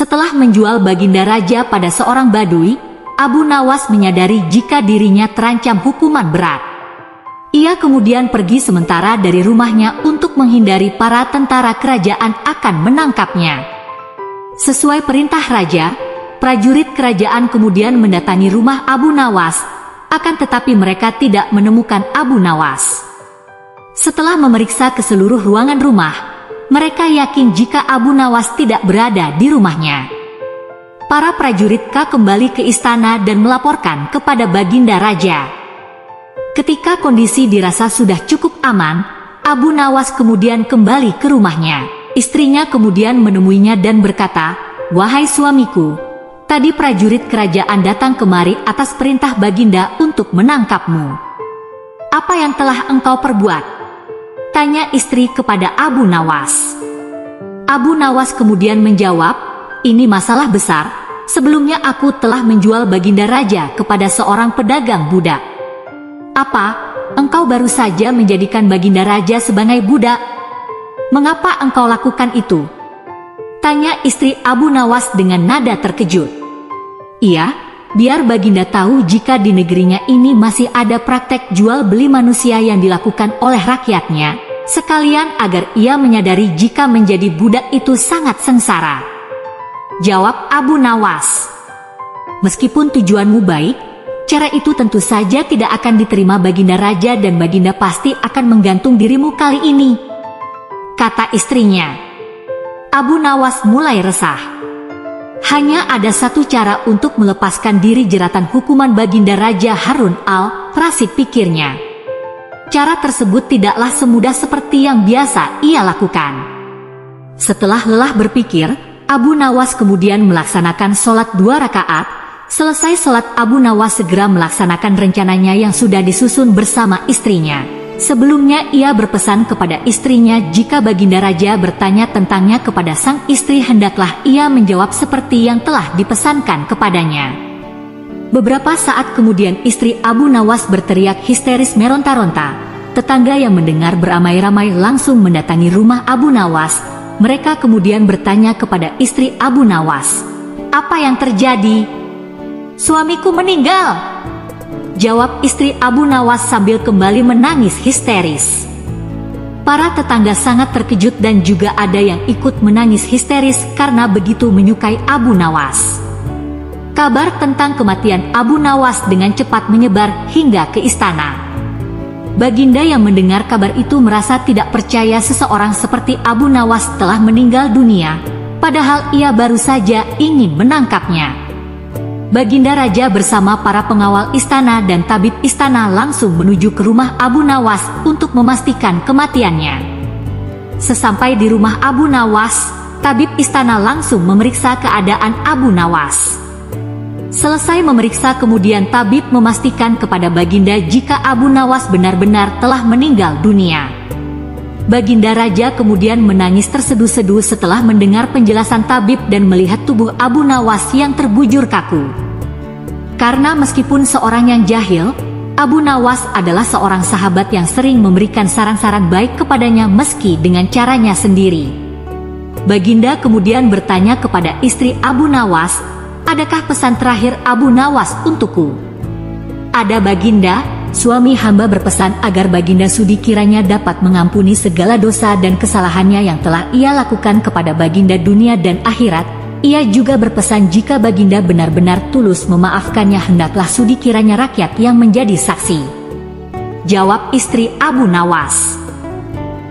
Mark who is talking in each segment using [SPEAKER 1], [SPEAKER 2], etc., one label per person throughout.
[SPEAKER 1] Setelah menjual Baginda Raja pada seorang Badui, Abu Nawas menyadari jika dirinya terancam hukuman berat. Ia kemudian pergi sementara dari rumahnya untuk menghindari para tentara kerajaan akan menangkapnya. Sesuai perintah raja, prajurit kerajaan kemudian mendatangi rumah Abu Nawas, akan tetapi mereka tidak menemukan Abu Nawas. Setelah memeriksa ke seluruh ruangan rumah, mereka yakin jika Abu Nawas tidak berada di rumahnya. Para prajurit kembali ke istana dan melaporkan kepada Baginda Raja. Ketika kondisi dirasa sudah cukup aman, Abu Nawas kemudian kembali ke rumahnya. Istrinya kemudian menemuinya dan berkata, "Wahai suamiku, tadi prajurit kerajaan datang kemari atas perintah Baginda untuk menangkapmu. Apa yang telah engkau perbuat?" tanya istri kepada Abu Nawas. Abu Nawas kemudian menjawab, "Ini masalah besar. Sebelumnya aku telah menjual Baginda Raja kepada seorang pedagang budak." "Apa? Engkau baru saja menjadikan Baginda Raja sebagai budak? Mengapa engkau lakukan itu?" tanya istri Abu Nawas dengan nada terkejut. "Iya, biar Baginda tahu jika di negerinya ini masih ada praktek jual beli manusia yang dilakukan oleh rakyatnya, sekalian agar ia menyadari jika menjadi budak itu sangat sengsara," jawab Abu Nawas. "Meskipun tujuanmu baik, cara itu tentu saja tidak akan diterima Baginda Raja dan Baginda pasti akan menggantung dirimu kali ini," kata istrinya. Abu Nawas mulai resah. Hanya ada satu cara untuk melepaskan diri jeratan hukuman Baginda Raja Harun al-Rashid, pikirnya. Cara tersebut tidaklah semudah seperti yang biasa ia lakukan. Setelah lelah berpikir, Abu Nawas kemudian melaksanakan sholat 2 rakaat. Selesai sholat, Abu Nawas segera melaksanakan rencananya yang sudah disusun bersama istrinya. Sebelumnya ia berpesan kepada istrinya jika Baginda Raja bertanya tentangnya kepada sang istri, hendaklah ia menjawab seperti yang telah dipesankan kepadanya. Beberapa saat kemudian istri Abu Nawas berteriak histeris meronta-ronta. Tetangga yang mendengar beramai-ramai langsung mendatangi rumah Abu Nawas. Mereka kemudian bertanya kepada istri Abu Nawas, "Apa yang terjadi?" "Suamiku meninggal," jawab istri Abu Nawas sambil kembali menangis histeris. Para tetangga sangat terkejut dan juga ada yang ikut menangis histeris karena begitu menyukai Abu Nawas. Kabar tentang kematian Abu Nawas dengan cepat menyebar hingga ke istana. Baginda yang mendengar kabar itu merasa tidak percaya seseorang seperti Abu Nawas telah meninggal dunia, padahal ia baru saja ingin menangkapnya. Baginda Raja bersama para pengawal istana dan tabib istana langsung menuju ke rumah Abu Nawas untuk memastikan kematiannya. Sesampai di rumah Abu Nawas, tabib istana langsung memeriksa keadaan Abu Nawas. Selesai memeriksa, kemudian tabib memastikan kepada Baginda jika Abu Nawas benar-benar telah meninggal dunia. Baginda Raja kemudian menangis terseduh-seduh setelah mendengar penjelasan tabib dan melihat tubuh Abu Nawas yang terbujur kaku. Karena meskipun seorang yang jahil, Abu Nawas adalah seorang sahabat yang sering memberikan saran-saran baik kepadanya meski dengan caranya sendiri. Baginda kemudian bertanya kepada istri Abu Nawas, "Adakah pesan terakhir Abu Nawas untukku?" "Ada Baginda, suami hamba berpesan agar Baginda sudi kiranya dapat mengampuni segala dosa dan kesalahannya yang telah ia lakukan kepada Baginda dunia dan akhirat. Ia juga berpesan jika Baginda benar-benar tulus memaafkannya, hendaklah sudi kiranya rakyat yang menjadi saksi," jawab istri Abu Nawas.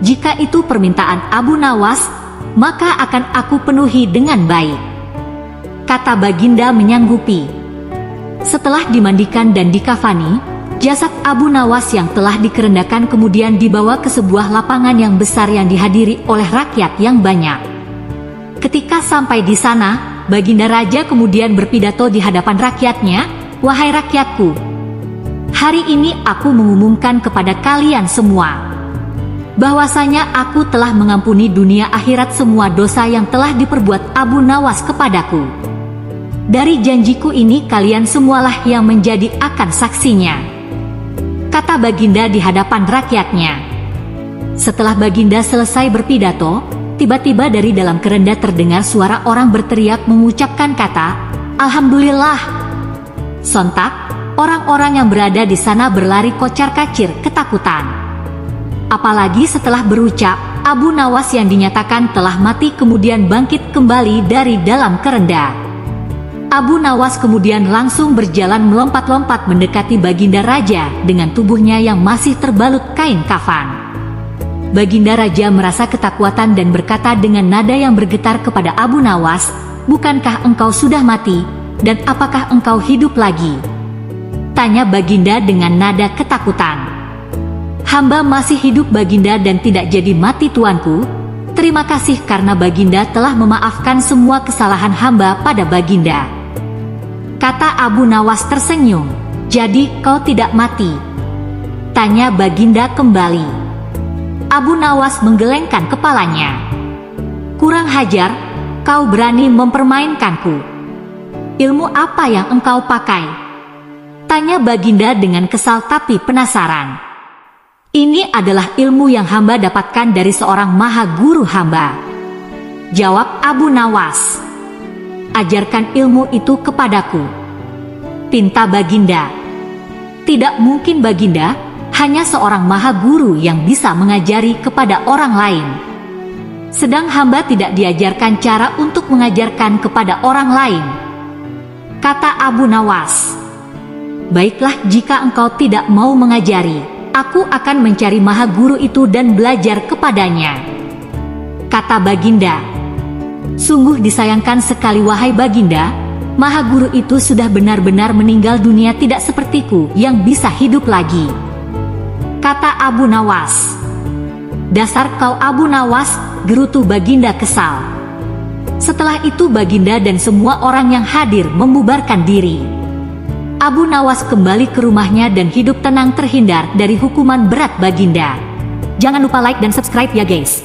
[SPEAKER 1] "Jika itu permintaan Abu Nawas, maka akan aku penuhi dengan baik," kata Baginda menyanggupi. Setelah dimandikan dan dikafani, jasad Abu Nawas yang telah dikerendakan kemudian dibawa ke sebuah lapangan yang besar yang dihadiri oleh rakyat yang banyak. Ketika sampai di sana, Baginda Raja kemudian berpidato di hadapan rakyatnya, "Wahai rakyatku, hari ini aku mengumumkan kepada kalian semua bahwasanya aku telah mengampuni dunia akhirat semua dosa yang telah diperbuat Abu Nawas kepadaku. Dari janjiku ini kalian semualah yang menjadi akan saksinya," kata Baginda di hadapan rakyatnya. Setelah Baginda selesai berpidato, tiba-tiba dari dalam kerenda terdengar suara orang berteriak mengucapkan kata, "Alhamdulillah." Sontak, orang-orang yang berada di sana berlari kocar-kacir ketakutan. Apalagi setelah berucap, Abu Nawas yang dinyatakan telah mati kemudian bangkit kembali dari dalam kerenda. Abu Nawas kemudian langsung berjalan melompat-lompat mendekati Baginda Raja dengan tubuhnya yang masih terbalut kain kafan. Baginda Raja merasa ketakutan dan berkata dengan nada yang bergetar kepada Abu Nawas, "Bukankah engkau sudah mati, dan apakah engkau hidup lagi?" Tanya Baginda dengan nada ketakutan. "Hamba masih hidup Baginda dan tidak jadi mati tuanku. Terima kasih karena Baginda telah memaafkan semua kesalahan hamba pada Baginda," kata Abu Nawas tersenyum. "Jadi kau tidak mati?" tanya Baginda kembali. Abu Nawas menggelengkan kepalanya. "Kurang hajar, kau berani mempermainkanku. Ilmu apa yang engkau pakai?" tanya Baginda dengan kesal tapi penasaran. "Ini adalah ilmu yang hamba dapatkan dari seorang maha guru hamba," jawab Abu Nawas. "Ajarkan ilmu itu kepadaku," pinta Baginda. "Tidak mungkin Baginda, hanya seorang maha guru yang bisa mengajari kepada orang lain. Sedang hamba tidak diajarkan cara untuk mengajarkan kepada orang lain," kata Abu Nawas. "Baiklah, jika engkau tidak mau mengajari, aku akan mencari maha guru itu dan belajar kepadanya," kata Baginda. "Sungguh disayangkan sekali wahai Baginda, maha guru itu sudah benar-benar meninggal dunia, tidak sepertiku yang bisa hidup lagi," kata Abu Nawas. "Dasar kau Abu Nawas," gerutu Baginda kesal. Setelah itu Baginda dan semua orang yang hadir membubarkan diri. Abu Nawas kembali ke rumahnya dan hidup tenang terhindar dari hukuman berat Baginda. Jangan lupa like dan subscribe ya guys.